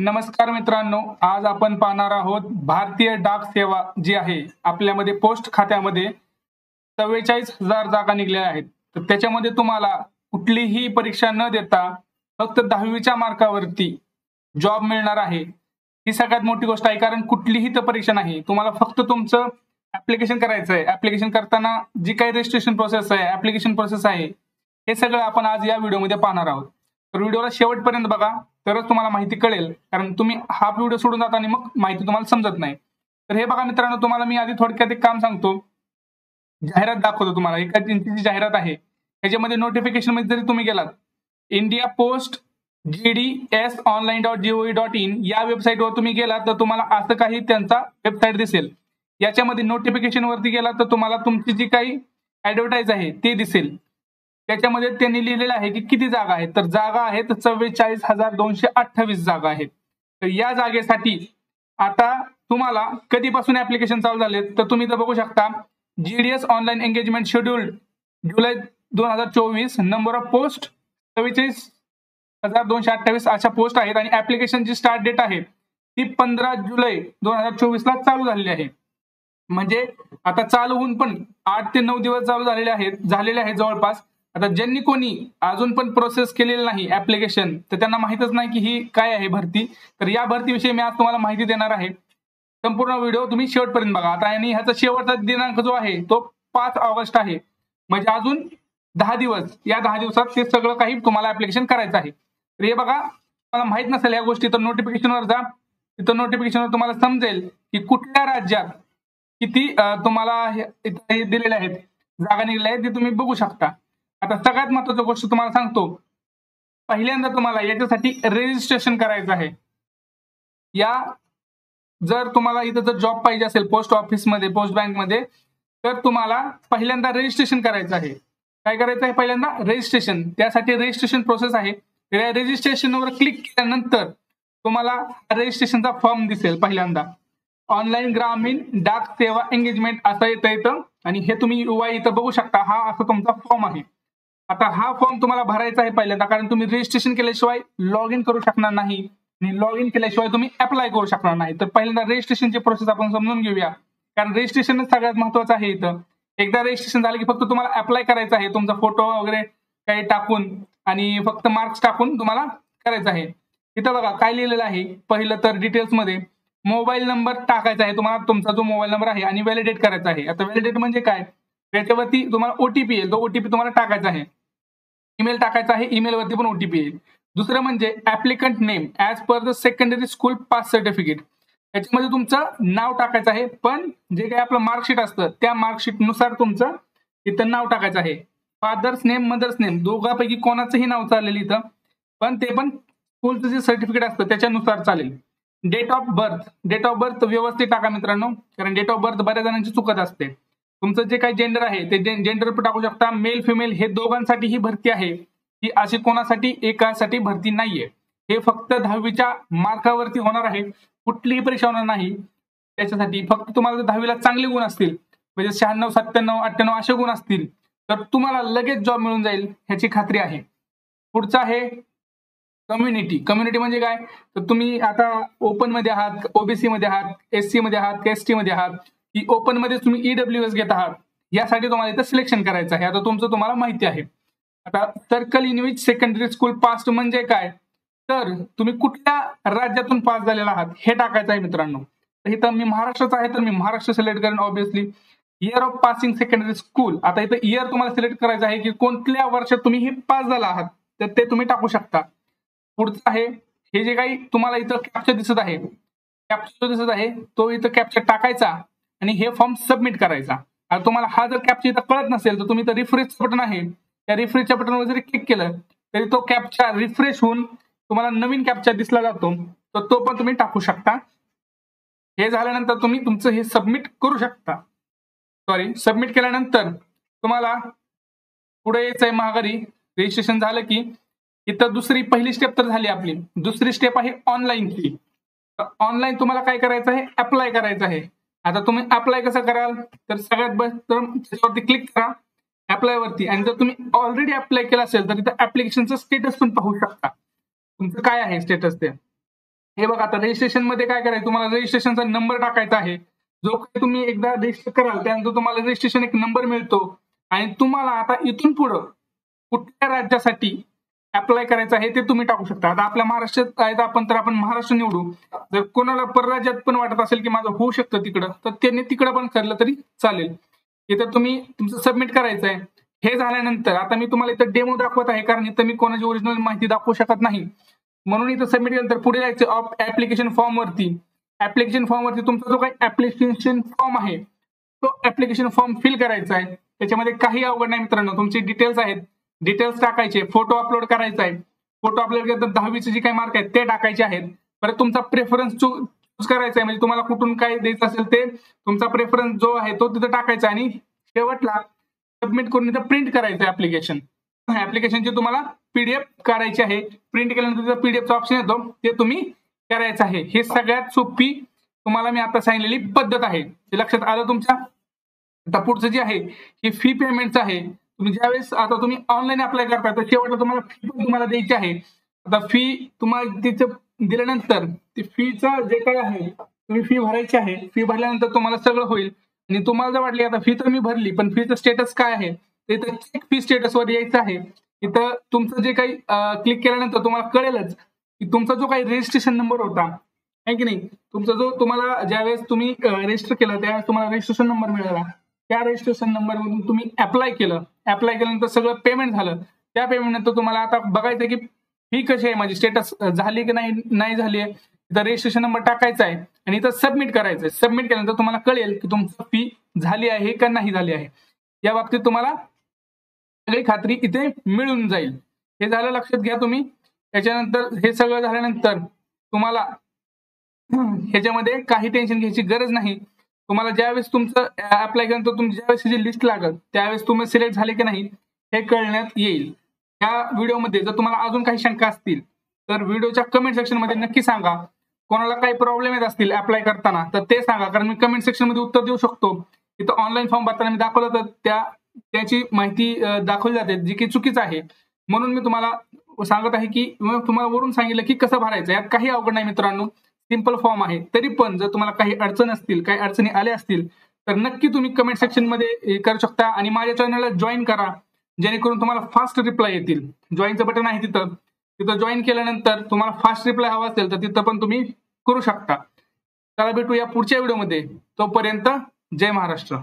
नमस्कार मित्रांनो, आज आपण पाहणार आहोत भारतीय डाक सेवा जी आहे आपल्यामध्ये पोस्ट खात्यामध्ये 44,000 जागा निघाल्या आहेत. तर त्याच्यामध्ये तुम्हाला कुठलीही परीक्षा न देता फक्त 10वीच्या मार्कावरती जॉब मिळणार आहे. ही सगळ्यात मोठी गोष्ट आहे, कारण कुठलीही तर परीक्षा नाही. तुम्हाला फक्त तुमचं ऍप्लिकेशन करायचं आहे. ऍप्लिकेशन करताना जी काही रजिस्ट्रेशन प्रोसेस आहे, ऍप्लिकेशन प्रोसेस आहे, हे सगळं आपण आज या व्हिडिओमध्ये पाहणार आहोत. तर व्हिडिओला शेवटपर्यंत बघा, तरच तुम्हाला माहिती कळेल, कारण तुम्ही हा व्हिडिओ सोडून जाता आणि मग माहिती तुम्हाला समजत नाही. तर हे बघा मित्रांनो, तुम्हाला मी आधी थोडक्यात एक काम सांगतो. जाहिरात दाखवतो तुम्हाला. एका इंचीची जाहिरात आहे. त्याच्यामध्ये नोटिफिकेशन मध्ये जरी तुम्ही गेलात, इंडिया पोस्ट gdsonline.gov.in या वेबसाईटवर तुम्ही गेलात तर तुम्हाला असं काही त्यांचा वेबसाईट दिसेल. याच्यामध्ये नोटिफिकेशन वरती गेलात तर तुम्हाला तुमची जी काही ऍडव्हर्टाईज आहे ते दिसेल. त्याच्यामध्ये त्यांनी लिहिलेलं आहे की किती जागा आहेत. तर जागा आहेत 44,228 जागा आहेत. तर या जागेसाठी आता तुम्हाला कधीपासून ऍप्लिकेशन चालू झाले तर तुम्ही इथं बघू शकता. GDS online engagement scheduled July 2024, number of post 44,228 अशा पोस्ट आहेत आणि ऍप्लिकेशनची स्टार्ट डेट आहे ती 15 जुलै 2024 ला चालू झालेली आहे. म्हणजे आता चालू होऊन पण 8 ते 9 दिवस चालू झालेले आहेत जवळपास. आता ज्यांनी कोणी अजून पण प्रोसेस केलेलं नाही ऍप्लिकेशन, तर त्यांना माहितच नाही की ही काय आहे भरती. तर या भरतीविषयी मी आज तुम्हाला माहिती देणार आहे. संपूर्ण व्हिडिओ तुम्ही शेवटपर्यंत बघा. आता आणि ह्याचा शेवटचा दिनांक जो आहे तो 5 ऑगस्ट आहे. म्हणजे अजून 10 दिवस. या 10 दिवसात ते सगळं काही तुम्हाला ऍप्लिकेशन करायचं आहे. तर हे बघा, तुम्हाला माहित नसेल या गोष्टी तर नोटिफिकेशनवर जा. तिथं नोटिफिकेशनवर तुम्हाला समजेल की कुठल्या राज्यात किती तुम्हाला हे दिलेले आहेत, जागा निघाल्या आहेत, ते तुम्ही बघू शकता. आता सगळ्यात महत्त्वाची गोष्ट तुम्हाला सांगतो. पहिल्यांदा तुम्हाला याच्यासाठी रजिस्ट्रेशन करायचं आहे. जर तुम्हाला इथं जर जॉब पाहिजे असेल पोस्ट ऑफिसमध्ये, पोस्ट बँकमध्ये, तर तुम्हाला पहिल्यांदा रजिस्ट्रेशन करायचं आहे. काय करायचं आहे? पहिल्यांदा रजिस्ट्रेशन. त्यासाठी रजिस्ट्रेशन प्रोसेस आहे. रजिस्ट्रेशनवर क्लिक केल्यानंतर तुम्हाला रजिस्ट्रेशनचा फॉर्म दिसेल. पहिल्यांदा ऑनलाईन ग्रामीण डाक सेवा एंगेजमेंट असं येतं आणि हे तुम्ही UI इथं बघू शकता. हा असा तुमचा फॉर्म आहे. आता हा फॉर्म तुम्हाला भरायचा आहे पहिल्यांदा, कारण तुम्ही रजिस्ट्रेशन केल्याशिवाय लॉग इन करू शकणार नाही आणि लॉग इन केल्याशिवाय तुम्ही अप्लाय करू शकणार नाही. तर पहिल्यांदा रजिस्ट्रेशनची प्रोसेस आपण समजून घेऊया, कारण रजिस्ट्रेशनच सगळ्यात महत्वाचं आहे. इथं एकदा रजिस्ट्रेशन झालं की फक्त तुम्हाला अप्लाय करायचं आहे. तुमचा फोटो वगैरे काही टाकून आणि फक्त मार्क्स टाकून तुम्हाला करायचं आहे. इथं बघा काय लिहिलेलं आहे. पहिलं तर डिटेल्स मध्ये मोबाईल नंबर टाकायचा आहे तुम्हाला, तुमचा जो मोबाईल नंबर आहे, आणि व्हॅलिडेट करायचा आहे. आता व्हॅलिडेट म्हणजे काय? त्याच्यावरती तुम्हाला ओटीपी येईल, तो ओटीपी तुम्हाला टाकायचा आहे. ईमेल टाकायचा आहे, ईमेल वरती पण ओटीपी येईल. दुसरं म्हणजे applicant name as per the secondary school pass certificate. त्याच्यामध्ये तुमचं नाव टाकायचं आहे, पण जे काही आपलं मार्कशीट असतं त्या मार्कशीट नुसार तुमचं इथं नाव टाकायचं आहे. फादर्स नेम, मदर्स नेम दोघांपैकी कोणाचंही नाव चालेल इथं, पण ते पण स्कूलचं जे सर्टिफिकेट असतं त्याच्यानुसार चालेल. डेट ऑफ बर्थ व्यवस्थित टाका मित्रांनो, कारण डेट ऑफ बर्थ बऱ्याच जणांची चुकत असते. तुमचं जे काही जेंडर आहे ते जेंडर पण टाकू शकता. मेल फिमेल हे दोघांसाठी ही भरती आहे. ही अशी कोणासाठी एकासाठी भरती नाहीये. हे फक्त 10वीच्या मार्कावरती होणार आहे. कुठलीही परीक्षा होणार नाही त्याच्यासाठी. फक्त तुम्हाला 10वीला चांगले गुण असतील, म्हणजे 96, 97, 98 असे गुण असतील, तर तुम्हाला लगेच जॉब मिळून जाईल ह्याची खात्री आहे. पुढचं आहे कम्युनिटी म्हणजे काय? तर तुम्ही आता ओपन मध्ये आहात, ओबीसी मध्ये आहात, SC मध्ये आहात, ST मध्ये आहात, की ओपन मध्ये तुम्ही EWS घेत आहात, यासाठी तुम्हाला इथं सिलेक्शन करायचं आहे. आता तुमचं तुम्हाला माहिती आहे. आता circle in which secondary school pass म्हणजे काय? तर तुम्ही कुठल्या राज्यातून पास झालेला आहात हे टाकायचं आहे मित्रांनो. तर इथं मी महाराष्ट्राचा आहे तर मी महाराष्ट्र सिलेक्ट करेन obviously. Year of passing secondary school, आता इथं इयर तुम्हाला सिलेक्ट करायचं आहे की कोणत्या वर्षात तुम्ही हे पास झाला आहात, तर ते तुम्ही टाकू शकता. पुढचं आहे हे जे काही तुम्हाला इथं कॅप्चर दिसत आहे, तो इथं कॅप्चर टाकायचा आणि हे फॉर्म सबमिट करायचा. आता तुम्हाला हा जर कॅप्चर इथं कळत नसेल तर तुम्ही इथं रिफ्रेश बटन आहे, त्या रिफ्रेशच्या बटनवर जरी क्लिक केलं तरी तो कॅप्चर रिफ्रेश होऊन तुम्हाला नवीन कॅप्चर दिसला जातो, तर तो पण तुम्ही टाकू शकता. हे झाल्यानंतर तुम्ही तुमचं हे सबमिट करू शकता. सबमिट केल्यानंतर तुम्हाला पुढे यायचंय माघारी. रजिस्ट्रेशन झालं की इथं पहिली स्टेप तर झाली आपली. दुसरी स्टेप आहे ऑनलाईनची. ऑनलाईन तुम्हाला काय करायचं आहे? अप्लाय करायचं आहे. आता तुम्ही अप्लाय कसं कराल? तर सगळ्यात बेस्ट तर त्याच्यावरती क्लिक करा अप्लाय वरती, आणि जर तुम्ही ऑलरेडी अप्लाय केला असेल तर तिथं ऍप्लिकेशनचं स्टेटस पण पाहू शकता. तुमचं काय आहे स्टेटस ते. हे बघा, आता रजिस्ट्रेशन मध्ये काय करायचं, तुम्हाला रजिस्ट्रेशनचा नंबर टाकायचा आहे. जो काही तुम्ही एकदा रजिस्टर कराल त्यानंतर तुम्हाला रजिस्ट्रेशन एक नंबर मिळतो आणि तुम्हाला आता इथून पुढं कुठल्या राज्यासाठी अप्लाय करायचं आहे ते तुम्ही टाकू शकता. आता आपल्या महाराष्ट्रात आहे आपण, तर आपण महाराष्ट्र निवडू. जर कोणाला परराज्यात पण वाटत असेल की माझं होऊ शकतं तिकडं, तर त्यांनी तिकडं पण करलं तरी चालेल. इथं तुम्ही तुमचं सबमिट करायचं आहे. हे झाल्यानंतर आता मी तुम्हाला इथं डेमो दाखवत आहे, कारण इथं मी कोणाची ओरिजिनल माहिती दाखवू शकत नाही. म्हणून इथं सबमिट केल्यानंतर पुढे जायचं ऍप्लिकेशन फॉर्म वरती. ऍप्लिकेशन फॉर्म वरती तुमचा जो काही ऍप्लिकेशन फॉर्म आहे तो ऍप्लिकेशन फॉर्म फिल करायचा आहे. त्याच्यामध्ये काही अवघड नाही मित्रांनो. तुमचे डिटेल्स आहेत, डिटेल्स टाकायचे, फोटो अपलोड करायचा आहे. फोटो अपलोड केल्यानंतर 10वीचे जे काही मार्क आहेत ते टाकायचे आहेत. परत तुमचा प्रेफरन्स चूज करायचा आहे, म्हणजे तुम्हाला कुठून काय द्यायचं असेल ते तुमचा प्रेफरन्स जो आहे तो तिथं टाकायचा आणि शेवटला सबमिट करून इथं प्रिंट करायचं आहे ऍप्लिकेशन. ऍप्लिकेशनची तुम्हाला पीडीएफ काढायची आहे. प्रिंट केल्यानंतर पीडीएफचा ऑप्शन येतो, ते तुम्ही करायचं आहे. हे सगळ्यात सोपी तुम्हाला मी आता सांगितलेली पद्धत आहे. हे लक्षात आलं तुमच्या? आता पुढचं जे आहे हे फी पेमेंटचं आहे. तुम्ही ज्यावेळेस आता तुम्ही ऑनलाईन अप्लाय करता तर शेवटला तुम्हाला फी पण तुम्हाला द्यायची आहे. आता फी तुम्हाला तिथं दिल्यानंतर ती फीचं जे काही आहे तुम्ही फी भरायची आहे. फी भरल्यानंतर तुम्हाला सगळं होईल आणि तुम्हाला जर वाटली आता फी तर मी भरली पण फीचं स्टेटस काय आहे ते तर चेक फी स्टेटसवर यायचं आहे. इथं तुमचं जे काही क्लिक केल्यानंतर तुम्हाला कळेलच की तुमचा जो काही रजिस्ट्रेशन नंबर होता आहे की नाही, तुमचा जो तुम्हाला ज्यावेळेस तुम्ही रजिस्टर केलं त्यावेळेस तुम्हाला रजिस्ट्रेशन नंबर मिळाला. त्या रजिस्ट्रेशन नंबरवरून तुम्ही अप्लाय केलं. अप्लाय केल्यानंतर सगळं पेमेंट झालं. त्या पेमेंट नंतर तुम्हाला आता बघायचं की फी कशी आहे, माझी स्टेटस झाली की नाही झाली आहे. इथं रजिस्ट्रेशन नंबर टाकायचा आहे आणि इथं सबमिट करायचं आहे. सबमिट केल्यानंतर तुम्हाला कळेल की तुमची फी झाली आहे का नाही झाली आहे. या बाबतीत तुम्हाला सगळी खात्री इथे मिळून जाईल. हे झालं, लक्षात घ्या तुम्ही. त्याच्यानंतर हे सगळं झाल्यानंतर तुम्हाला ह्याच्यामध्ये काही टेन्शन घ्यायची गरज नाही. तुम्हाला ज्यावेळेस तुमचं अप्लाय केल्यानंतर तुमची ज्यावेळेस जी लिस्ट लागल त्यावेळेस तुम्ही सिलेक्ट झाले की नाही हे कळण्यात येईल. या व्हिडिओमध्ये जर तुम्हाला अजून काही शंका असतील तर व्हिडिओच्या कमेंट सेक्शन मध्ये नक्की सांगा. कोणाला काही प्रॉब्लेम येत असतील अप्लाय करताना तर ते सांगा, कारण मी कमेंट सेक्शन मध्ये उत्तर देऊ शकतो. इथं ऑनलाईन फॉर्म भरताना मी दाखवलं तर त्याची माहिती दाखवली जाते जी की चुकीचं आहे. म्हणून मी तुम्हाला सांगत आहे की तुम्हाला वरून सांगितलं की कसं भरायचं. यात काही अवघड नाही मित्रांनो, सिंपल फॉर्म आहे. तरी पण जर तुम्हाला काही अडचण असतील, काही अडचणी आल्या असतील तर नक्की तुम्ही कमेंट सेक्शन मध्ये करू शकता आणि माझ्या चॅनलला जॉईन करा, जेणेकरून तुम्हाला फास्ट रिप्लाय येतील. जॉईनचं बटन आहे तिथं जॉईन केल्यानंतर तुम्हाला फास्ट रिप्लाय हवा असेल तर तिथं पण तुम्ही करू शकता. चला भेटूया पुढच्या व्हिडिओमध्ये. तोपर्यंत जय महाराष्ट्र.